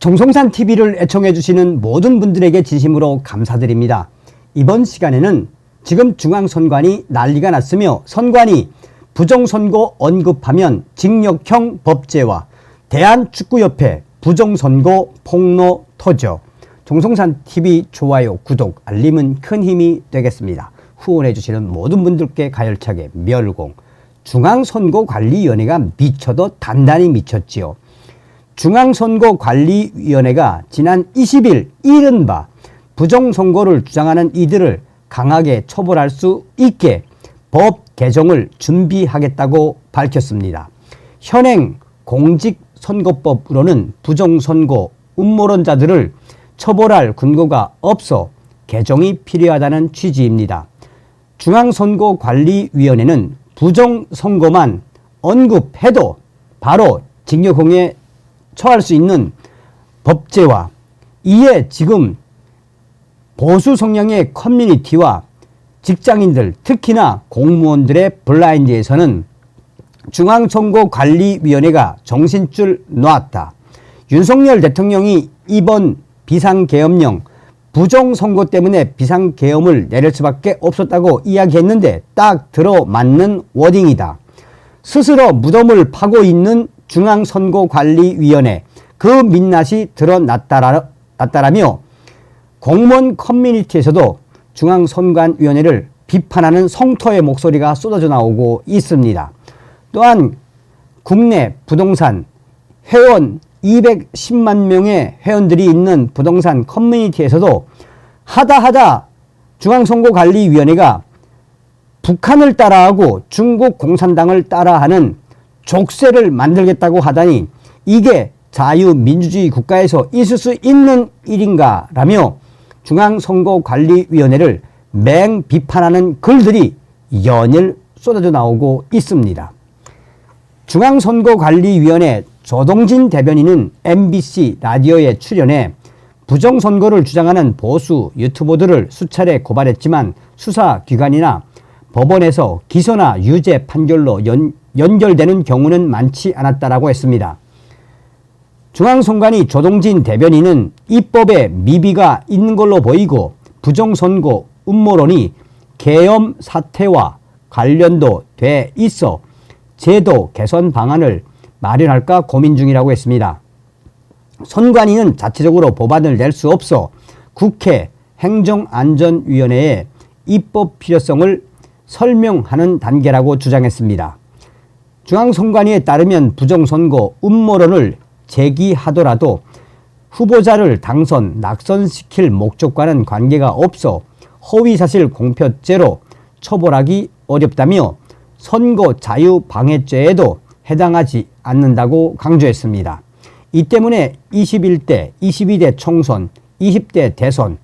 정성산 TV를 애청해 주시는 모든 분들에게 진심으로 감사드립니다. 이번 시간에는 지금 중앙선관위 난리가 났으며 선관위 부정선거 언급하면 징역형 법제와 대한축구협회 부정선거 폭로 터져. 정성산 TV 좋아요, 구독, 알림은 큰 힘이 되겠습니다. 후원해 주시는 모든 분들께 가열차게 멸공. 중앙선거관리위원회가 미쳐도 단단히 미쳤지요. 중앙선거관리위원회가 지난 20일 이른바 부정선거를 주장하는 이들을 강하게 처벌할 수 있게 법 개정을 준비하겠다고 밝혔습니다. 현행 공직선거법으로는 부정선거 음모론자들을 처벌할 근거가 없어 개정이 필요하다는 취지입니다. 중앙선거관리위원회는 부정선거만 언급해도 바로 징역형에 처할 수 있는 법제와 이에 지금 보수 성향의 커뮤니티와 직장인들, 특히나 공무원들의 블라인드에서는 중앙선거관리위원회가 정신줄 놓았다. 윤석열 대통령이 이번 비상계엄령 부정선거 때문에 비상계엄을 내릴 수밖에 없었다고 이야기했는데 딱 들어맞는 워딩이다. 스스로 무덤을 파고 있는 중앙선거관리위원회 그 민낯이 드러났다라며 공무원 커뮤니티에서도 중앙선관위원회를 비판하는 성토의 목소리가 쏟아져 나오고 있습니다. 또한 국내 부동산 회원 210만 명의 회원들이 있는 부동산 커뮤니티에서도 하다 중앙선거관리위원회가 북한을 따라하고 중국 공산당을 따라하는 족쇄를 만들겠다고 하다니 이게 자유민주주의 국가에서 있을 수 있는 일인가 라며 중앙선거관리위원회를 맹비판하는 글들이 연일 쏟아져 나오고 있습니다. 중앙선거관리위원회 조동진 대변인은 MBC 라디오에 출연해 부정선거를 주장하는 보수 유튜버들을 수차례 고발했지만 수사기관이나 법원에서 기소나 유죄 판결로 연결되는 경우는 많지 않았다라고 했습니다. 중앙선관위 조동진 대변인은 입법에 미비가 있는 걸로 보이고 부정선거 음모론이 계엄 사태와 관련도 돼 있어 제도 개선 방안을 마련할까 고민 중이라고 했습니다. 선관위는 자체적으로 법안을 낼 수 없어 국회 행정안전위원회에 입법 필요성을 설명하는 단계라고 주장했습니다. 중앙선관위에 따르면 부정선거 음모론을 제기하더라도 후보자를 당선, 낙선시킬 목적과는 관계가 없어 허위사실 공표죄로 처벌하기 어렵다며 선거 자유방해죄에도 해당하지 않는다고 강조했습니다. 이 때문에 21대, 22대 총선, 20대 대선,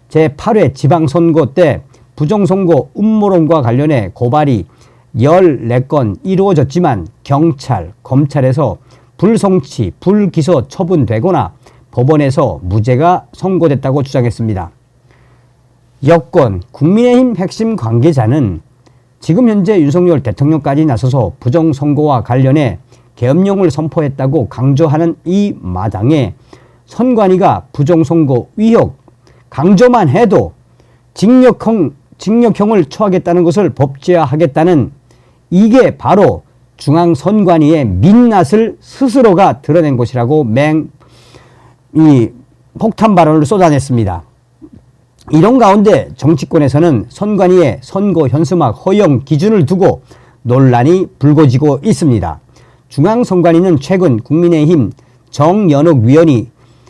제8회 지방선거 때 부정선거 음모론과 관련해 고발이 14건 이루어졌지만 경찰, 검찰에서 불송치, 불기소 처분되거나 법원에서 무죄가 선고됐다고 주장했습니다. 여권, 국민의힘 핵심 관계자는 지금 현재 윤석열 대통령까지 나서서 부정선거와 관련해 계엄령을 선포했다고 강조하는 이 마당에 선관위가 부정선거 의혹 강조만 해도 징역형을 처하겠다는 것을 법제화하겠다는 이게 바로 중앙선관위의 민낯을 스스로가 드러낸 것이라고 폭탄 발언을 쏟아냈습니다. 이런 가운데 정치권에서는 선관위의 선거 현수막 허용 기준을 두고 논란이 불거지고 있습니다. 중앙선관위는 최근 국민의힘 정연욱 위원이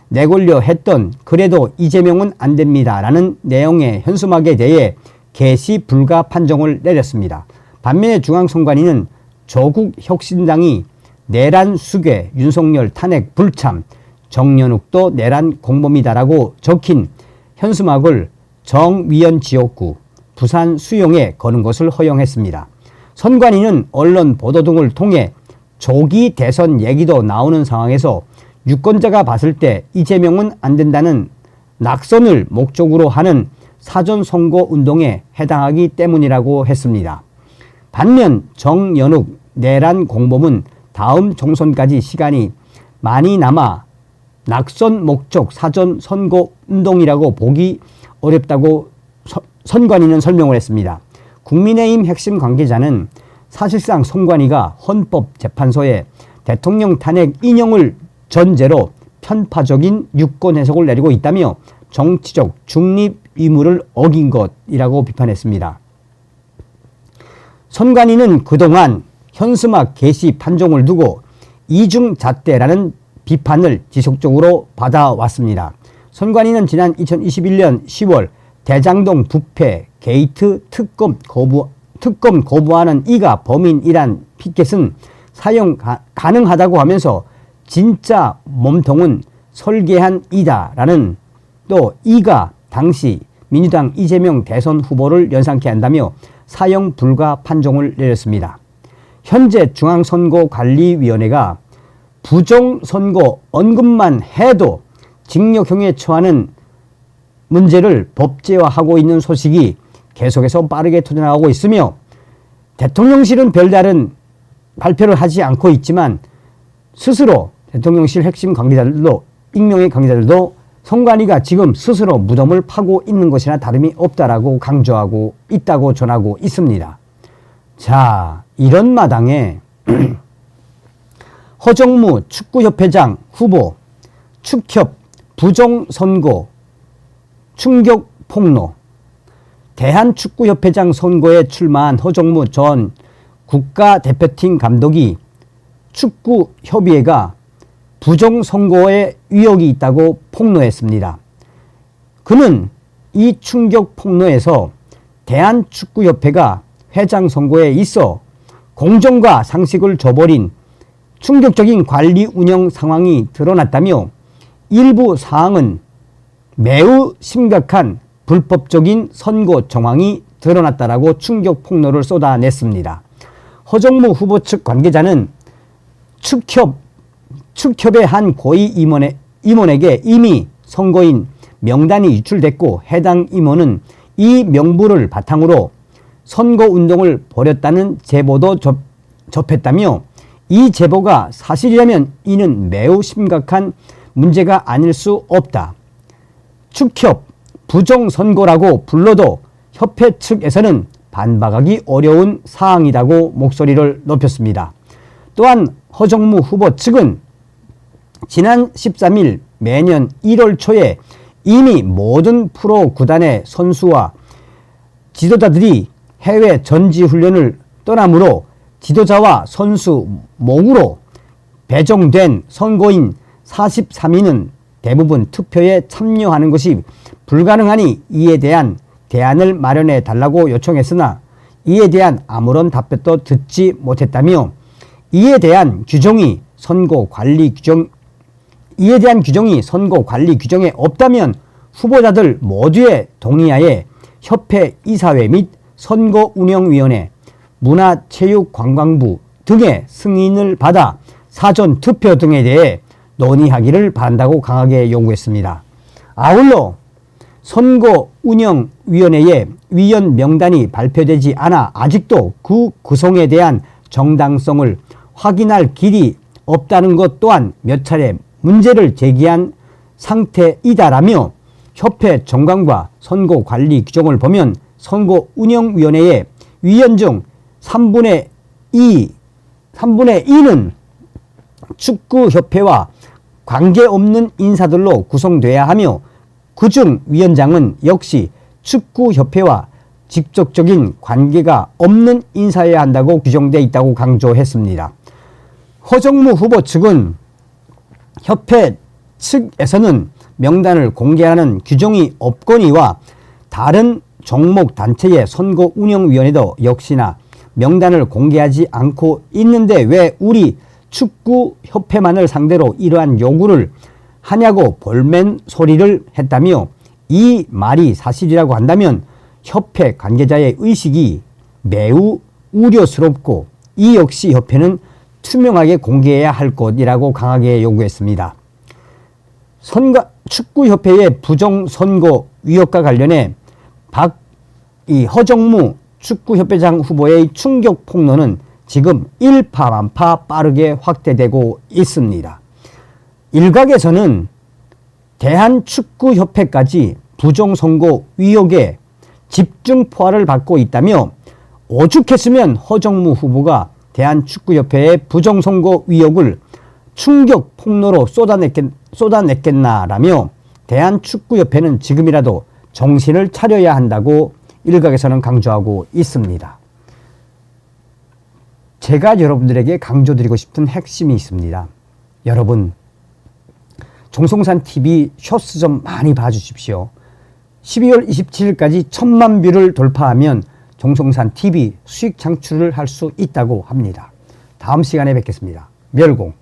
내걸려 했던 그래도 이재명은 안 됩니다 라는 내용의 현수막에 대해 게시 불가 판정을 내렸습니다. 반면에 중앙선관위는 조국혁신당이 내란 수괴, 윤석열 탄핵 불참, 정연욱도 내란 공범이다라고 적힌 현수막을 정위원 지역구 부산 수용에 거는 것을 허용했습니다. 선관위는 언론 보도 등을 통해 조기 대선 얘기도 나오는 상황에서 유권자가 봤을 때 이재명은 안 된다는 낙선을 목적으로 하는 사전선거 운동에 해당하기 때문이라고 했습니다. 반면 정연욱 내란 공범은 다음 총선까지 시간이 많이 남아 낙선 목적 사전 선거 운동이라고 보기 어렵다고 선관위는 설명을 했습니다. 국민의힘 핵심 관계자는 사실상 선관위가 헌법재판소에 대통령 탄핵 인용을 전제로 편파적인 유권 해석을 내리고 있다며 정치적 중립 의무를 어긴 것이라고 비판했습니다. 선관위는 그동안 현수막 게시 판정을 두고 이중잣대라는 비판을 지속적으로 받아왔습니다. 선관위는 지난 2021년 10월 대장동 부패 게이트 특검 거부하는 이가 범인이란 피켓은 사용 가능하다고 하면서 진짜 몸통은 설계한 이다라는 또 이가 당시 민주당 이재명 대선 후보를 연상케 한다며 사용 불가 판정을 내렸습니다. 현재 중앙선거관리위원회가 부정선거 언급만 해도 징역형에 처하는 문제를 법제화하고 있는 소식이 계속해서 빠르게 터져나가고 있으며 대통령실은 별다른 발표를 하지 않고 있지만 스스로 대통령실 핵심 관계자들도 익명의 관계자들도 선관위가 지금 스스로 무덤을 파고 있는 것이나 다름이 없다라고 강조하고 있다고 전하고 있습니다. 자, 이런 마당에 허정무 축구협회장 후보 축협 부정선거 충격 폭로. 대한축구협회장 선거에 출마한 허정무 전 국가대표팀 감독이 축구협의회가 부정선거에 위력이 있다고 폭로했습니다. 그는 이 충격 폭로에서 대한축구협회가 회장 선거에 있어 공정과 상식을 저버린 충격적인 관리 운영 상황이 드러났다며 일부 사항은 매우 심각한 불법적인 선거 정황이 드러났다라고 충격 폭로를 쏟아냈습니다. 허정무 후보 측 관계자는 축협의 한 고위 임원에게 이미 선거인 명단이 유출됐고 해당 임원은 이 명부를 바탕으로 선거운동을 벌였다는 제보도 접했다며 이 제보가 사실이라면 이는 매우 심각한 문제가 아닐 수 없다. 축협 부정선거라고 불러도 협회 측에서는 반박하기 어려운 사항이라고 목소리를 높였습니다. 또한 허정무 후보 측은 지난 13일 매년 1월 초에 이미 모든 프로 구단의 선수와 지도자들이 해외 전지훈련을 떠나므로 지도자와 선수 목으로 배정된 선거인 43인은 대부분 투표에 참여하는 것이 불가능하니 이에 대한 대안을 마련해 달라고 요청했으나 이에 대한 아무런 답변도 듣지 못했다며 이에 대한 규정이 선거 관리 규정에 없다면 후보자들 모두의 동의하에 협회 이사회 및 선거운영위원회, 문화체육관광부 등의 승인을 받아 사전 투표 등에 대해 논의하기를 바란다고 강하게 요구했습니다. 아울러 선거운영위원회의 위원 명단이 발표되지 않아 아직도 그 구성에 대한 정당성을 확인할 길이 없다는 것 또한 몇 차례 문제를 제기한 상태이다라며 협회 정관과 선거관리 규정을 보면 선거운영위원회의 위원 중 3분의 2는 축구협회와 관계없는 인사들로 구성돼야 하며 그중 위원장은 역시 축구협회와 직접적인 관계가 없는 인사여야 한다고 규정되어 있다고 강조했습니다. 허정무 후보 측은 협회 측에서는 명단을 공개하는 규정이 없거니와 다른 종목 단체의 선거운영위원회도 역시나 명단을 공개하지 않고 있는데 왜 우리 축구협회만을 상대로 이러한 요구를 하냐고 볼멘 소리를 했다며 이 말이 사실이라고 한다면 협회 관계자의 의식이 매우 우려스럽고 이 역시 협회는 투명하게 공개해야 할 것이라고 강하게 요구했습니다. 축구협회의 부정선거 위협과 관련해 허정무 축구협회장 후보의 충격 폭로는 지금 일파만파 빠르게 확대되고 있습니다. 일각에서는 대한축구협회까지 부정선거 의혹에 집중 포화를 받고 있다며 오죽했으면 허정무 후보가 대한축구협회의 부정선거 의혹을 충격 폭로로 쏟아냈겠나라며 대한축구협회는 지금이라도 정신을 차려야 한다고 일각에서는 강조하고 있습니다. 제가 여러분들에게 강조드리고 싶은 핵심이 있습니다. 여러분, 종송산TV 쇼츠 좀 많이 봐주십시오. 12월 27일까지 1000만 뷰를 돌파하면 종송산TV 수익 창출을 할 수 있다고 합니다. 다음 시간에 뵙겠습니다. 멸공.